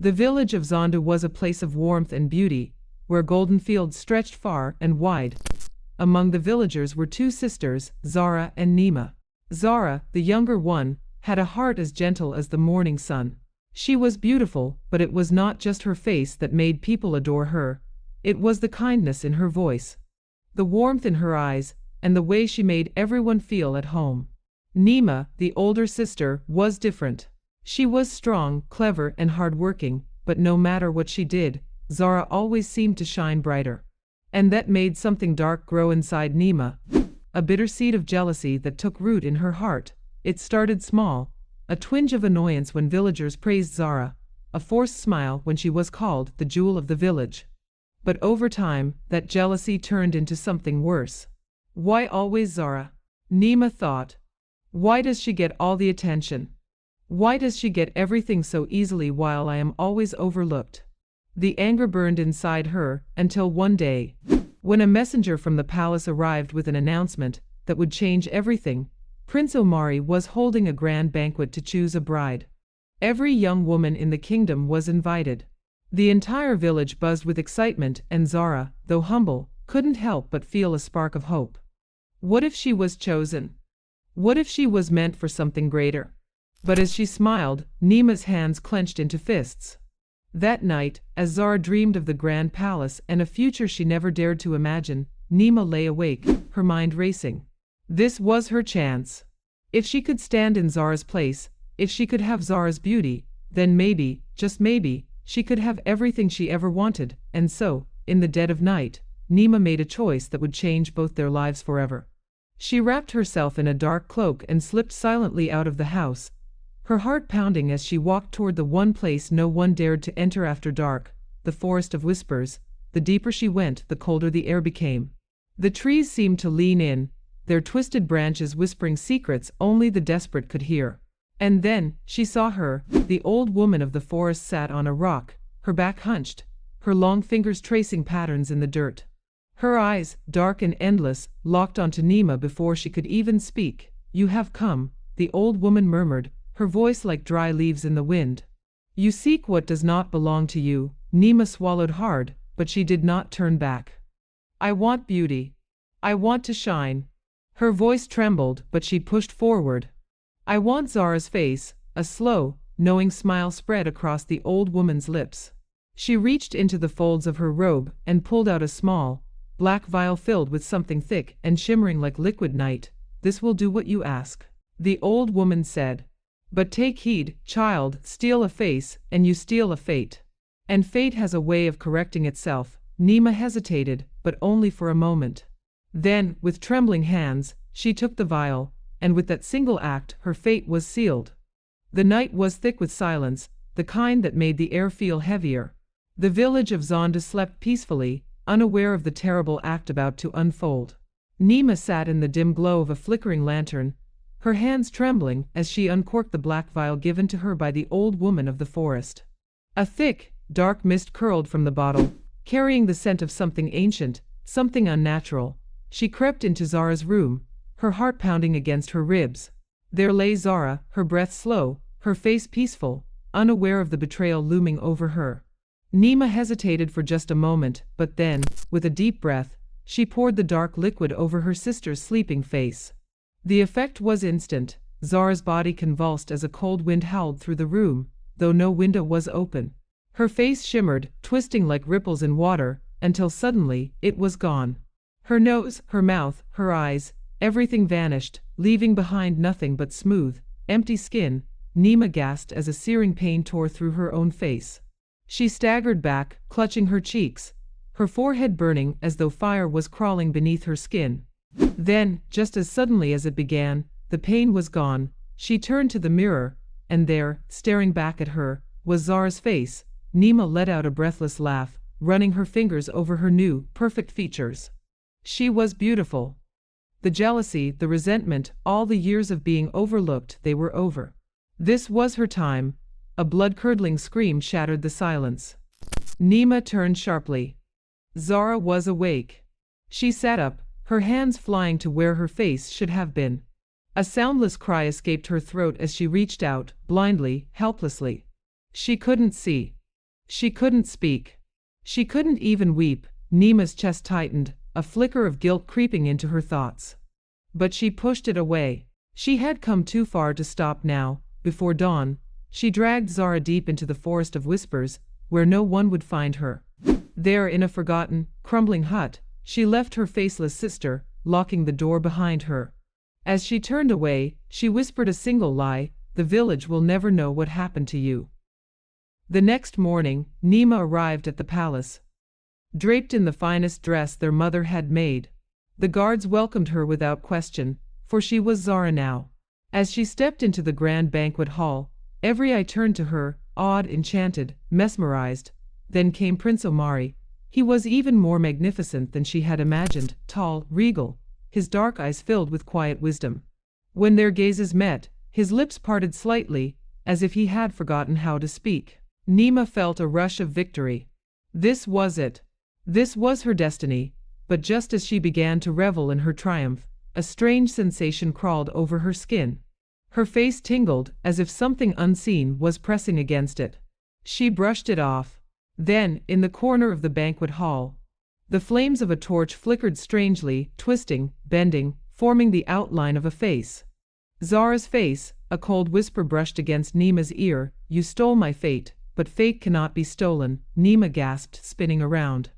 The village of Zonda was a place of warmth and beauty, where golden fields stretched far and wide. Among the villagers were two sisters, Zara and Nima. Zara, the younger one, had a heart as gentle as the morning sun. She was beautiful, but it was not just her face that made people adore her. It was the kindness in her voice, the warmth in her eyes, and the way she made everyone feel at home. Nima, the older sister, was different. She was strong, clever, and hardworking, but no matter what she did, Zara always seemed to shine brighter. And that made something dark grow inside Nima, a bitter seed of jealousy that took root in her heart. It started small, a twinge of annoyance when villagers praised Zara, a forced smile when she was called the jewel of the village. But over time, that jealousy turned into something worse. Why always Zara? Nima thought. Why does she get all the attention? Why does she get everything so easily while I am always overlooked? The anger burned inside her until one day, when a messenger from the palace arrived with an announcement that would change everything. Prince Omari was holding a grand banquet to choose a bride. Every young woman in the kingdom was invited. The entire village buzzed with excitement, and Zara, though humble, couldn't help but feel a spark of hope. What if she was chosen? What if she was meant for something greater? But as she smiled, Nima's hands clenched into fists. That night, as Zara dreamed of the grand palace and a future she never dared to imagine, Nima lay awake, her mind racing. This was her chance. If she could stand in Zara's place, if she could have Zara's beauty, then maybe, just maybe, she could have everything she ever wanted. And so, in the dead of night, Nima made a choice that would change both their lives forever. She wrapped herself in a dark cloak and slipped silently out of the house, her heart pounding as she walked toward the one place no one dared to enter after dark, the forest of whispers. The deeper she went, the colder the air became. The trees seemed to lean in, their twisted branches whispering secrets only the desperate could hear. And then, she saw her, the old woman of the forest sat on a rock, her back hunched, her long fingers tracing patterns in the dirt. Her eyes, dark and endless, locked onto Nima before she could even speak. "You have come," the old woman murmured, her voice like dry leaves in the wind. "You seek what does not belong to you." Nima swallowed hard, but she did not turn back. "I want beauty. I want to shine." Her voice trembled, but she pushed forward. "I want Zara's face." A slow, knowing smile spread across the old woman's lips. She reached into the folds of her robe and pulled out a small, black vial filled with something thick and shimmering like liquid night. "This will do what you ask," the old woman said. "But take heed, child, steal a face, and you steal a fate. And fate has a way of correcting itself." Nima hesitated, but only for a moment. Then, with trembling hands, she took the vial, and with that single act, her fate was sealed. The night was thick with silence, the kind that made the air feel heavier. The village of Zonda slept peacefully, unaware of the terrible act about to unfold. Nima sat in the dim glow of a flickering lantern, her hands trembling as she uncorked the black vial given to her by the old woman of the forest. A thick, dark mist curled from the bottle, carrying the scent of something ancient, something unnatural. She crept into Zara's room, her heart pounding against her ribs. There lay Zara, her breath slow, her face peaceful, unaware of the betrayal looming over her. Nima hesitated for just a moment, but then, with a deep breath, she poured the dark liquid over her sister's sleeping face. The effect was instant. Zara's body convulsed as a cold wind howled through the room, though no window was open. Her face shimmered, twisting like ripples in water, until suddenly, it was gone. Her nose, her mouth, her eyes, everything vanished, leaving behind nothing but smooth, empty skin. Nima gasped as a searing pain tore through her own face. She staggered back, clutching her cheeks, her forehead burning as though fire was crawling beneath her skin. Then, just as suddenly as it began, the pain was gone. She turned to the mirror, and there, staring back at her, was Zara's face. Nima let out a breathless laugh, running her fingers over her new, perfect features. She was beautiful. The jealousy, the resentment, all the years of being overlooked, they were over. This was her time. A blood-curdling scream shattered the silence. Nima turned sharply. Zara was awake. She sat up, her hands flying to where her face should have been. A soundless cry escaped her throat as she reached out, blindly, helplessly. She couldn't see. She couldn't speak. She couldn't even weep. Nima's chest tightened, a flicker of guilt creeping into her thoughts. But she pushed it away. She had come too far to stop now. Before dawn, she dragged Zara deep into the forest of whispers, where no one would find her. There, in a forgotten, crumbling hut, she left her faceless sister, locking the door behind her. As she turned away, she whispered a single lie: the village will never know what happened to you. The next morning, Nima arrived at the palace, draped in the finest dress their mother had made. The guards welcomed her without question, for she was Zara now. As she stepped into the grand banquet hall, every eye turned to her, awed, enchanted, mesmerized. Then came Prince Omari. He was even more magnificent than she had imagined, tall, regal, his dark eyes filled with quiet wisdom. When their gazes met, his lips parted slightly, as if he had forgotten how to speak. Nima felt a rush of victory. This was it. This was her destiny. But just as she began to revel in her triumph, a strange sensation crawled over her skin. Her face tingled, as if something unseen was pressing against it. She brushed it off. Then, in the corner of the banquet hall, the flames of a torch flickered strangely, twisting, bending, forming the outline of a face. Zara's face. A cold whisper brushed against Nima's ear. You stole my fate, but fate cannot be stolen, Nima gasped, spinning around.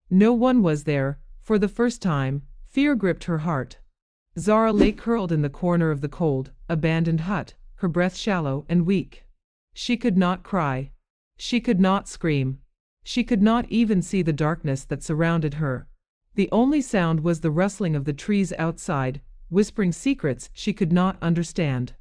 No one was there. For the first time, fear gripped her heart. Zara lay curled in the corner of the cold, abandoned hut, her breath shallow and weak. She could not cry. She could not scream. She could not even see the darkness that surrounded her. The only sound was the rustling of the trees outside, whispering secrets she could not understand.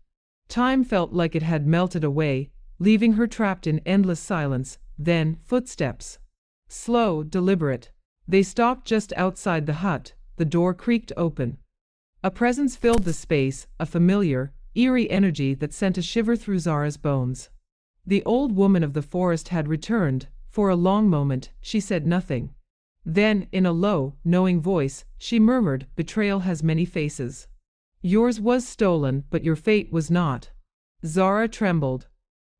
Time felt like it had melted away, leaving her trapped in endless silence. Then, footsteps. Slow, deliberate. They stopped just outside the hut. The door creaked open. A presence filled the space, a familiar, eerie energy that sent a shiver through Zara's bones. The old woman of the forest had returned. For a long moment, she said nothing. Then, in a low, knowing voice, she murmured, betrayal has many faces. Yours was stolen, but your fate was not. Zara trembled.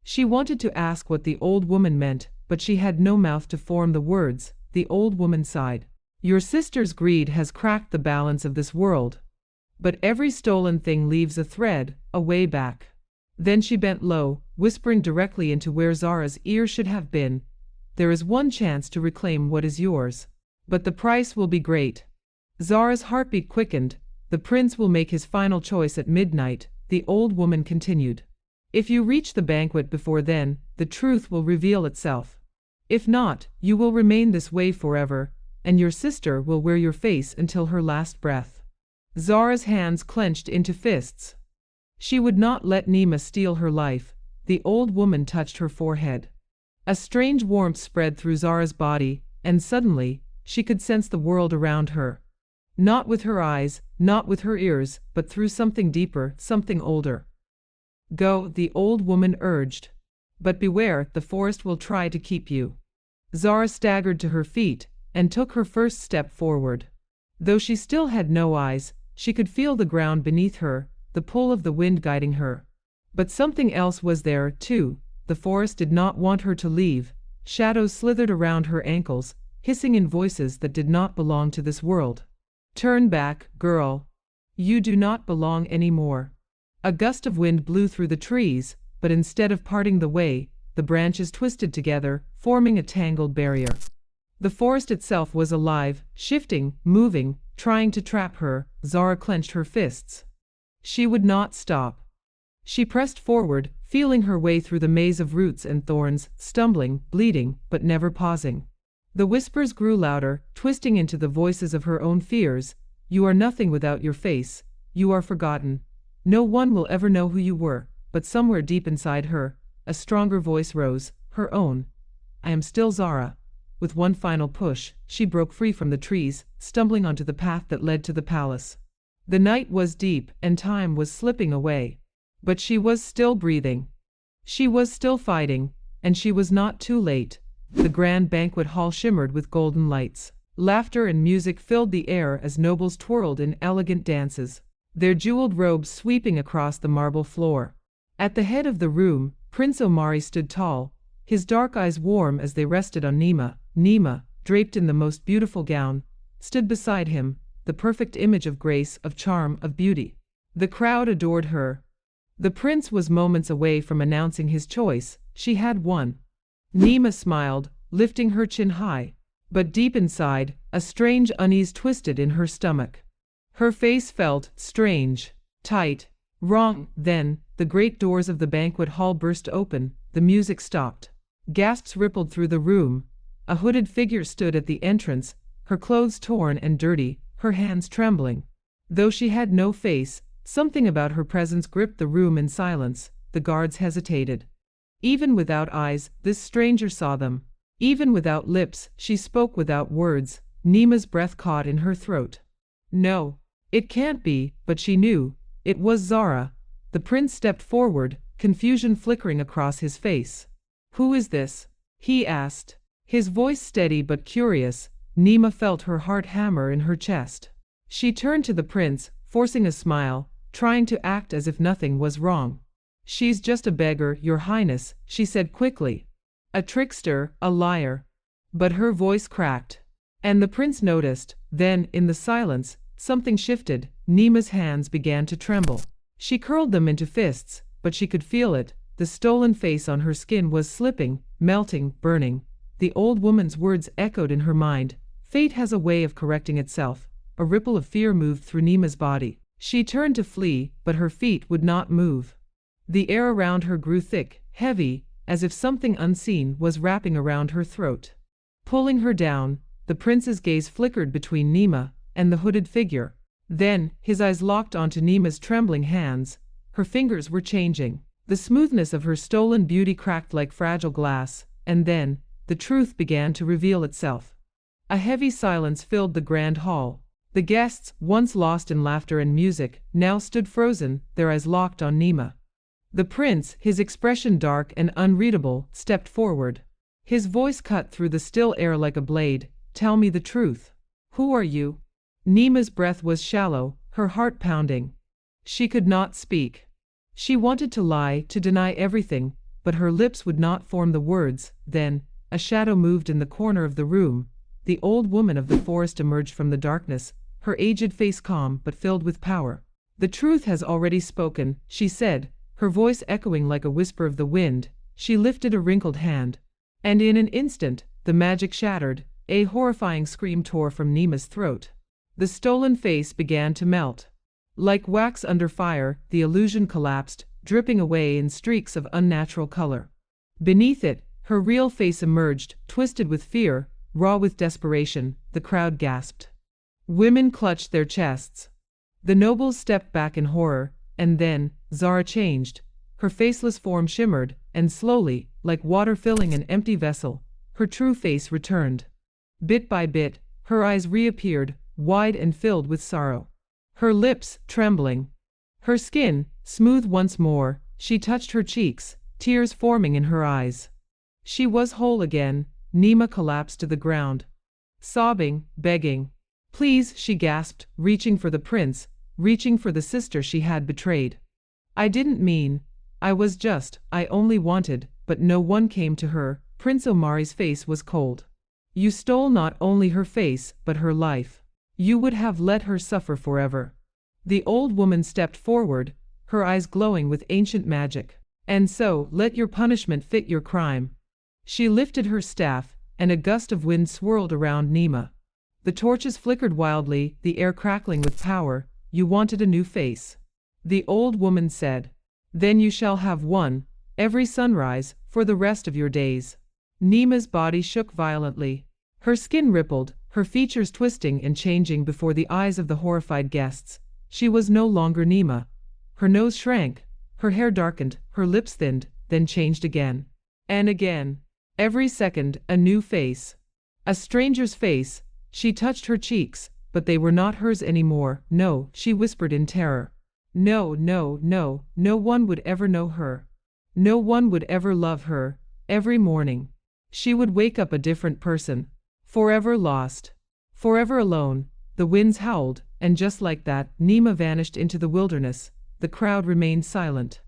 She wanted to ask what the old woman meant, but she had no mouth to form the words. The old woman sighed. Your sister's greed has cracked the balance of this world. But every stolen thing leaves a thread, a way back. Then she bent low, whispering directly into where Zara's ear should have been. There is one chance to reclaim what is yours. But the price will be great. Zara's heartbeat quickened. The prince will make his final choice at midnight, the old woman continued. If you reach the banquet before then, the truth will reveal itself. If not, you will remain this way forever, and your sister will wear your face until her last breath. Zara's hands clenched into fists. She would not let Nima steal her life. The old woman touched her forehead. A strange warmth spread through Zara's body, and suddenly, she could sense the world around her. Not with her eyes, not with her ears, but through something deeper, something older. Go, the old woman urged. But beware, the forest will try to keep you. Zara staggered to her feet, and took her first step forward. Though she still had no eyes, she could feel the ground beneath her, the pull of the wind guiding her. But something else was there, too. The forest did not want her to leave. Shadows slithered around her ankles, hissing in voices that did not belong to this world. Turn back, girl. You do not belong anymore. A gust of wind blew through the trees, but instead of parting the way, the branches twisted together, forming a tangled barrier. The forest itself was alive, shifting, moving, trying to trap her. Zara clenched her fists. She would not stop. She pressed forward, feeling her way through the maze of roots and thorns, stumbling, bleeding, but never pausing. The whispers grew louder, twisting into the voices of her own fears. You are nothing without your face. You are forgotten. No one will ever know who you were. But somewhere deep inside her, a stronger voice rose, her own. I am still Zara. With one final push, she broke free from the trees, stumbling onto the path that led to the palace. The night was deep, and time was slipping away. But she was still breathing. She was still fighting, and she was not too late. The grand banquet hall shimmered with golden lights. Laughter and music filled the air as nobles twirled in elegant dances, their jeweled robes sweeping across the marble floor. At the head of the room, Prince Omari stood tall, his dark eyes warm as they rested on Nima. Nima, draped in the most beautiful gown, stood beside him, the perfect image of grace, of charm, of beauty. The crowd adored her. The prince was moments away from announcing his choice. She had won. Nima smiled, lifting her chin high. But deep inside, a strange unease twisted in her stomach. Her face felt strange, tight, wrong. Then, the great doors of the banquet hall burst open, the music stopped. Gasps rippled through the room. A hooded figure stood at the entrance, her clothes torn and dirty, her hands trembling. Though she had no face, something about her presence gripped the room in silence. The guards hesitated. Even without eyes, this stranger saw them. Even without lips, she spoke without words. Nima's breath caught in her throat. No, it can't be, but she knew. It was Zara. The prince stepped forward, confusion flickering across his face. "Who is this?" he asked. His voice steady but curious. Nima felt her heart hammer in her chest. She turned to the prince, forcing a smile, trying to act as if nothing was wrong. "She's just a beggar, your highness," she said quickly. "A trickster, a liar." But her voice cracked. And the prince noticed. Then, in the silence, something shifted. Nima's hands began to tremble. She curled them into fists, but she could feel it. The stolen face on her skin was slipping, melting, burning. The old woman's words echoed in her mind. Fate has a way of correcting itself. A ripple of fear moved through Nima's body. She turned to flee, but her feet would not move. The air around her grew thick, heavy, as if something unseen was wrapping around her throat. Pulling her down, the prince's gaze flickered between Nima and the hooded figure. Then, his eyes locked onto Nima's trembling hands. Her fingers were changing. The smoothness of her stolen beauty cracked like fragile glass, and then, the truth began to reveal itself. A heavy silence filled the grand hall. The guests, once lost in laughter and music, now stood frozen, their eyes locked on Nima. The prince, his expression dark and unreadable, stepped forward. His voice cut through the still air like a blade. "Tell me the truth. Who are you?" Nima's breath was shallow, her heart pounding. She could not speak. She wanted to lie, to deny everything, but her lips would not form the words. Then, a shadow moved in the corner of the room. The old woman of the forest emerged from the darkness, her aged face calm but filled with power. "The truth has already spoken," she said, her voice echoing like a whisper of the wind. She lifted a wrinkled hand. And in an instant, the magic shattered. A horrifying scream tore from Nima's throat. The stolen face began to melt. Like wax under fire, the illusion collapsed, dripping away in streaks of unnatural color. Beneath it, her real face emerged, twisted with fear, raw with desperation. The crowd gasped. Women clutched their chests. The nobles stepped back in horror, and then, Zara changed. Her faceless form shimmered, and slowly, like water filling an empty vessel, her true face returned. Bit by bit, her eyes reappeared, wide and filled with sorrow. Her lips, trembling. Her skin, smooth once more. She touched her cheeks, tears forming in her eyes. She was whole again. Nima collapsed to the ground. Sobbing, begging. "Please," she gasped, reaching for the prince, reaching for the sister she had betrayed. "I didn't mean. I only wanted," but no one came to her. Prince Omari's face was cold. "You stole not only her face, but her life. You would have let her suffer forever." The old woman stepped forward, her eyes glowing with ancient magic. "And so, let your punishment fit your crime." She lifted her staff, and a gust of wind swirled around Nima. The torches flickered wildly, the air crackling with power. "You wanted a new face," the old woman said. "Then you shall have one, every sunrise, for the rest of your days." Nima's body shook violently. Her skin rippled, her features twisting and changing before the eyes of the horrified guests. She was no longer Nima. Her nose shrank, her hair darkened, her lips thinned, then changed again. And again. Every second, a new face. A stranger's face. She touched her cheeks, but they were not hers anymore. "No," she whispered in terror. "No, no, no, no one would ever know her. No one would ever love her. Every morning, she would wake up a different person. Forever lost. Forever alone." The winds howled, and just like that, Nima vanished into the wilderness. The crowd remained silent.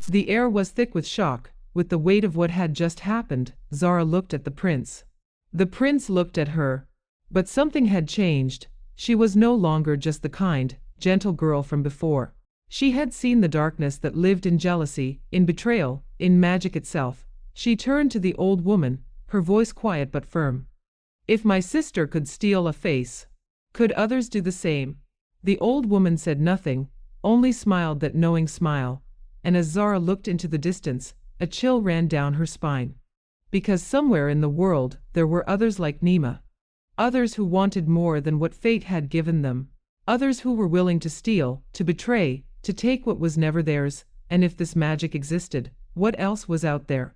The air was thick with shock. with the weight of what had just happened. Zara looked at the prince. The prince looked at her. But something had changed. She was no longer just the kind, gentle girl from before. She had seen the darkness that lived in jealousy, in betrayal, in magic itself. She turned to the old woman, her voice quiet but firm. "If my sister could steal a face, could others do the same?" The old woman said nothing, only smiled that knowing smile, and as Zara looked into the distance, a chill ran down her spine. Because somewhere in the world there were others like Nima. Others who wanted more than what fate had given them. Others who were willing to steal, to betray, to take what was never theirs, and if this magic existed, what else was out there?